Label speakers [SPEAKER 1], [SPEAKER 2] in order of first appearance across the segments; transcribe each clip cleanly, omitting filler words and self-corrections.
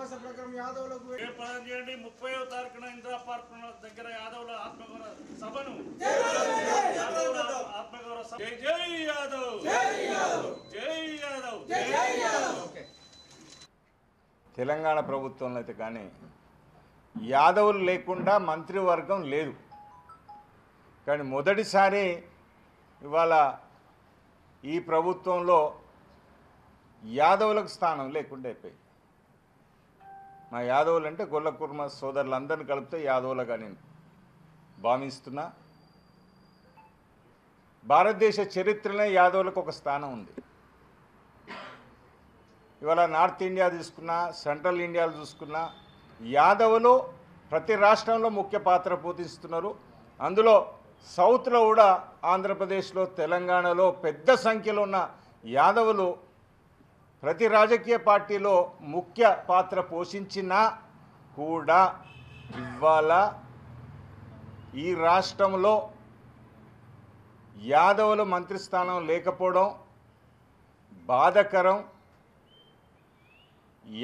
[SPEAKER 1] సిఫార్సు ప్రకారం యాదవులకు
[SPEAKER 2] ప్రదానం చేయండి. 30వ తారీఖున ఇందిరా పార్క్ దగ్గర యాదవుల ఆత్మగౌరవ సభను ఆత్మగౌరవ సభ. జై జై యాదవ్, జై యాదవ్, జై యాదవ్.
[SPEAKER 3] తెలంగాణ ప్రభుత్వంలో అయితే కానీ యాదవులు లేకుండా మంత్రివర్గం లేదు. కానీ మొదటిసారి ఇవాళ ఈ ప్రభుత్వంలో యాదవులకు స్థానం లేకుండా అయిపోయింది. మా యాదవులు అంటే గొల్ల కుర్మ సోదరులందరినీ కలిపితే యాదవులుగా నేను భావిస్తున్నా. భారతదేశ చరిత్రలో యాదవులకు ఒక స్థానం ఉంది. ఇవాళ నార్త్ ఇండియా తీసుకున్నా, సెంట్రల్ ఇండియాలో చూసుకున్నా యాదవులు ప్రతి రాష్ట్రంలో ముఖ్య పాత్ర పోషిస్తున్నారు. అందులో సౌత్లో కూడా ఆంధ్రప్రదేశ్లో, తెలంగాణలో పెద్ద సంఖ్యలో ఉన్న యాదవులు ప్రతి రాజకీయ పార్టీలో ముఖ్య పాత్ర పోషించినా కూడా ఇవాళ ఈ రాష్ట్రంలో యాదవులు మంత్రి స్థానం లేకపోవడం బాధాకరం.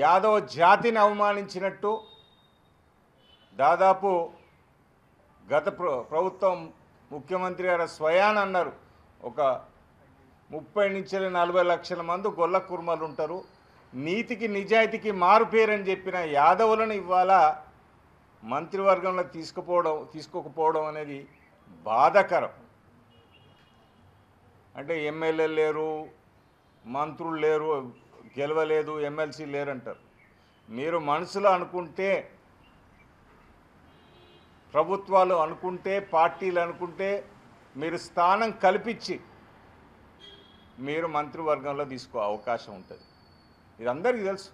[SPEAKER 3] యాదవ జాతిని అవమానించినట్టు. దాదాపు గత ప్రభుత్వం ముఖ్యమంత్రి గారు స్వయాన అన్నారు, ఒక 30 నుంచి 40 లక్షల మంది గొల్ల కుర్మలు ఉంటారు, నీతికి నిజాయితీకి మారుపేరని చెప్పిన యాదవులను ఇవాళ మంత్రివర్గంలో తీసుకోకపోవడం అనేది బాధాకరం. అంటే ఎమ్మెల్యేలు లేరు, మంత్రులు లేరు, గెలవలేదు, ఎమ్మెల్సీ లేరంటారు. మీరు మనసులో అనుకుంటే, ప్రభుత్వాలు అనుకుంటే, పార్టీలు అనుకుంటే మీరు స్థానం కల్పించి మీరు మంత్రివర్గంలో తీసుకో అవకాశం ఉంటుంది. ఇది అందరికీ తెలుసు.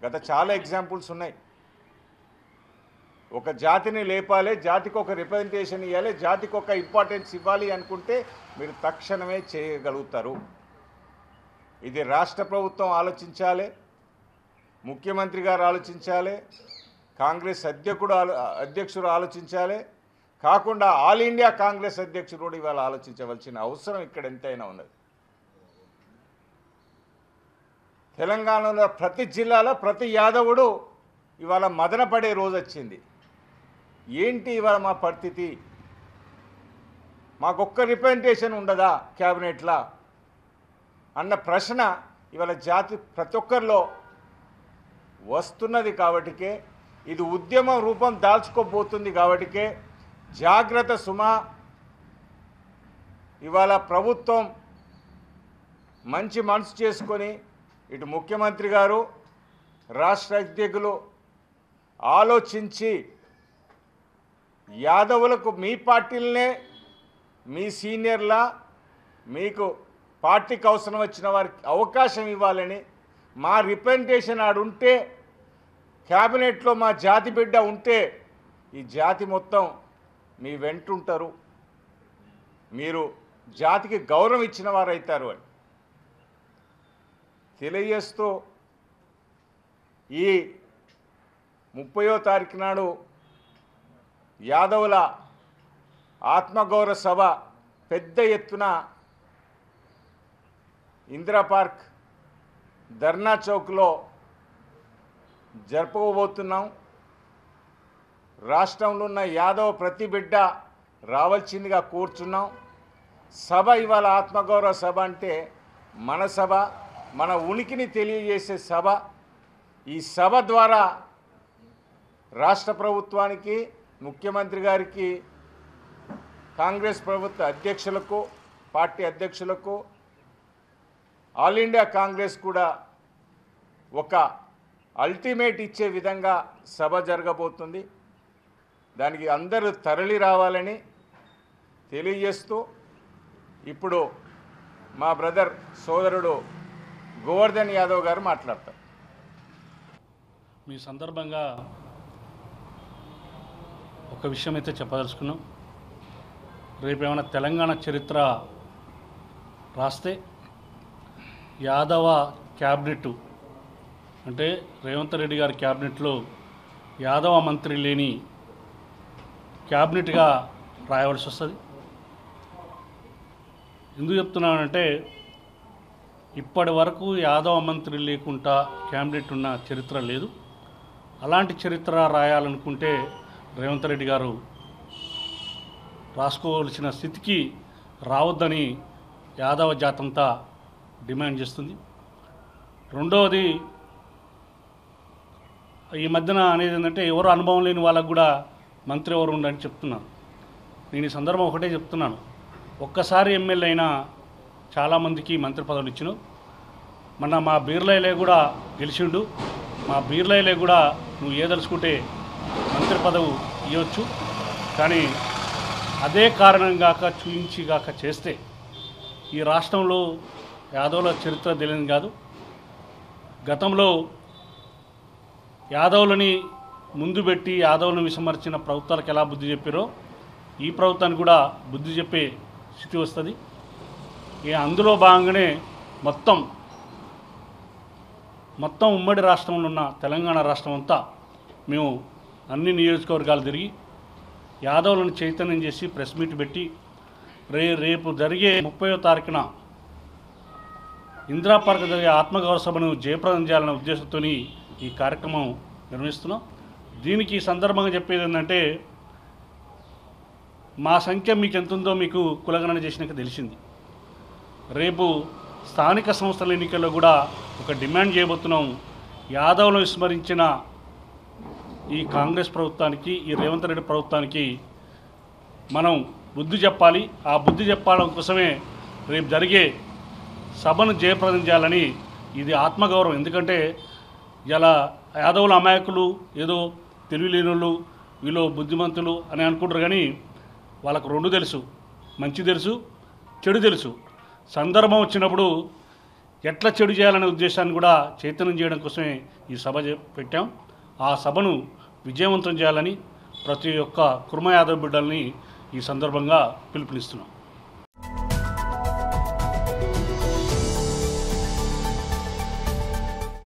[SPEAKER 3] గత చాలా ఎగ్జాంపుల్స్ ఉన్నాయి. ఒక జాతిని లేపాలి, జాతికి ఒక రిప్రజెంటేషన్ ఇవ్వాలి, జాతికి ఒక ఇంపార్టెన్స్ ఇవ్వాలి అనుకుంటే మీరు తక్షణమే చేయగలుగుతారు. ఇది రాష్ట్ర ప్రభుత్వం ఆలోచించాలి, ముఖ్యమంత్రి గారు ఆలోచించాలి, కాంగ్రెస్ అధ్యక్షుడు ఆలోచించాలి. కాకుండా ఆల్ ఇండియా కాంగ్రెస్ అధ్యక్షుడు కూడా ఇవాళ ఆలోచించవలసిన అవసరం ఇక్కడ ఎంతైనా ఉన్నది. తెలంగాణలో ప్రతి జిల్లాలో ప్రతి యాదవుడు ఇవాళ మదనపడే రోజు వచ్చింది. ఏంటి ఇవాళ మా పరిస్థితి? మాకొక్క రిప్రజెంటేషన్ ఉండదా క్యాబినెట్లో అన్న ప్రశ్న ఇవాళ జాతి ప్రతి ఒక్కరిలో వస్తున్నది. కాబట్టికే ఇది ఉద్యమం రూపం దాల్చుకోబోతుంది. కాబట్టికే జాగ్రత్త సుమా. ఇవాళ ప్రభుత్వం మంచి మనసు చేసుకొని ఇటు ముఖ్యమంత్రి గారు, రాష్ట్ర అధ్యక్షులు ఆలోచించి యాదవులకు మీ పార్టీలనే మీ సీనియర్లా మీకు పార్టీకి అవసరం వచ్చిన వారికి అవకాశం ఇవ్వాలని, మా రిప్రజెంటేషన్ ఆడుంటే క్యాబినెట్లో మా జాతి బిడ్డ ఉంటే ఈ జాతి మొత్తం మీ వెంటుంటారు, మీరు జాతికి గౌరవం ఇచ్చిన వారు అవుతారు అని తెలియజేస్తూ ఈ 30వ తారీఖు నాడు యాదవుల ఆత్మగౌరవ సభ పెద్ద ఎత్తున ఇందిరా పార్క్ ధర్నా చౌక్లో జరుపుకోబోతున్నాం. రాష్ట్రంలో ఉన్న యాదవ ప్రతి బిడ్డ రావాల్సిందిగా కోరుచున్నాం. సభ ఇవాళ ఆత్మగౌరవ సభ అంటే మన సభ, మన ఉనికిని తెలియజేసే సభ. ఈ సభ ద్వారా రాష్ట్ర ప్రభుత్వానికి, ముఖ్యమంత్రి గారికి, కాంగ్రెస్ ప్రభుత్వ అధ్యక్షులకు, పార్టీ అధ్యక్షులకు, ఆల్ ఇండియా కాంగ్రెస్ కూడా ఒక అల్టిమేట్ ఇచ్చే విధంగా సభ జరగబోతుంది. దానికి అందరూ తరలి రావాలని తెలియజేస్తూ ఇప్పుడు మా బ్రదర్ సోదరుడు గోవర్ధన్ యాదవ్ గారు మాట్లాడతారు.
[SPEAKER 4] మీ సందర్భంగా ఒక విషయం అయితే చెప్పదలుచుకున్నాం. రేపు ఏమైనా తెలంగాణ చరిత్ర రాస్తే యాదవ క్యాబినెట్ అంటే రేవంత్ రెడ్డి గారి క్యాబినెట్లో యాదవ మంత్రి లేని క్యాబినెట్గా రాయవలసి వస్తుంది. ఎందుకు చెప్తున్నానంటే ఇప్పటి వరకు యాదవ మంత్రి లేకుండా క్యాబినెట్ ఉన్న చరిత్ర లేదు. అలాంటి చరిత్ర రాయాలనుకుంటే రేవంత్ రెడ్డి గారు రాసుకోవాల్సిన స్థితికి రావద్దని యాదవ జాతంతా డిమాండ్ చేస్తుంది. రెండవది, ఈ మధ్యన అనేది ఏంటంటే ఎవరు అనుభవం లేని వాళ్ళకు కూడా మంత్రి ఎవరు ఉండని చెప్తున్నాను. నేను ఈ సందర్భం ఒకటే చెప్తున్నాను, ఒక్కసారి ఎమ్మెల్యే అయినా చాలామందికి మంత్రి పదవులు ఇచ్చిను. మొన్న మా బీర్లైలే కూడా గెలిచిండు. మా బీర్లైలే కూడా నువ్వు ఏదలుచుకుంటే మంత్రి పదవి ఇవ్వచ్చు, కానీ అదే కారణం కాక చూయించి కాక చేస్తే ఈ రాష్ట్రంలో యాదవుల చరిత్ర తెలియదు కాదు. గతంలో యాదవులని ముందు పెట్టి యాదవులను విస్మరించిన ప్రభుత్వాలకు ఎలా బుద్ధి చెప్పారో ఈ ప్రభుత్వానికి కూడా బుద్ధి చెప్పే స్థితి వస్తుంది. అందులో భాగంగానే మొత్తం ఉమ్మడి రాష్ట్రంలో ఉన్న తెలంగాణ రాష్ట్రం అంతా మేము అన్ని నియోజకవర్గాలు తిరిగి యాదవులను చైతన్యం చేసి ప్రెస్ మీట్ పెట్టి రేపు జరిగే 30వ తారీఖున ఇందిరా పార్క్ జరిగే ఆత్మగౌరవ సభను జయప్రదం చేయాలనే ఉద్దేశంతో ఈ కార్యక్రమం నిర్వహిస్తున్నాం. దీనికి ఈ సందర్భంగా చెప్పేది ఏంటంటే, మా సంఖ్య మీకు ఎంత ఉందో మీకు కులగణన చేసినాక తెలిసింది. రేపు స్థానిక సంస్థల ఎన్నికల్లో కూడా ఒక డిమాండ్ చేయబోతున్నాం. యాదవులను విస్మరించిన ఈ కాంగ్రెస్ ప్రభుత్వానికి, ఈ రేవంత్ రెడ్డి ప్రభుత్వానికి మనం బుద్ధి చెప్పాలి. ఆ బుద్ధి చెప్పడం కోసమే రేపు జరిగే సభను జయప్రదం చేయాలని. ఇది ఆత్మగౌరవం. ఎందుకంటే ఇలా యాదవుల అమాయకులు, ఏదో తెలివిలేనులు, వీళ్ళు బుద్ధిమంతులు అని అనుకుంటారు, కానీ వాళ్ళకు రెండు తెలుసు, మంచి తెలుసు, చెడు తెలుసు. సందర్భం వచ్చినప్పుడు ఎట్లా చెడు చేయాలనే ఉద్దేశాన్ని కూడా చైతన్యం చేయడం కోసమే ఈ సభ పెట్టాం. ఆ సభను విజయవంతం చేయాలని ప్రతి ఒక్క కుర్మ యాదవ్ బిడ్డల్ని ఈ సందర్భంగా పిలుపునిస్తున్నాం.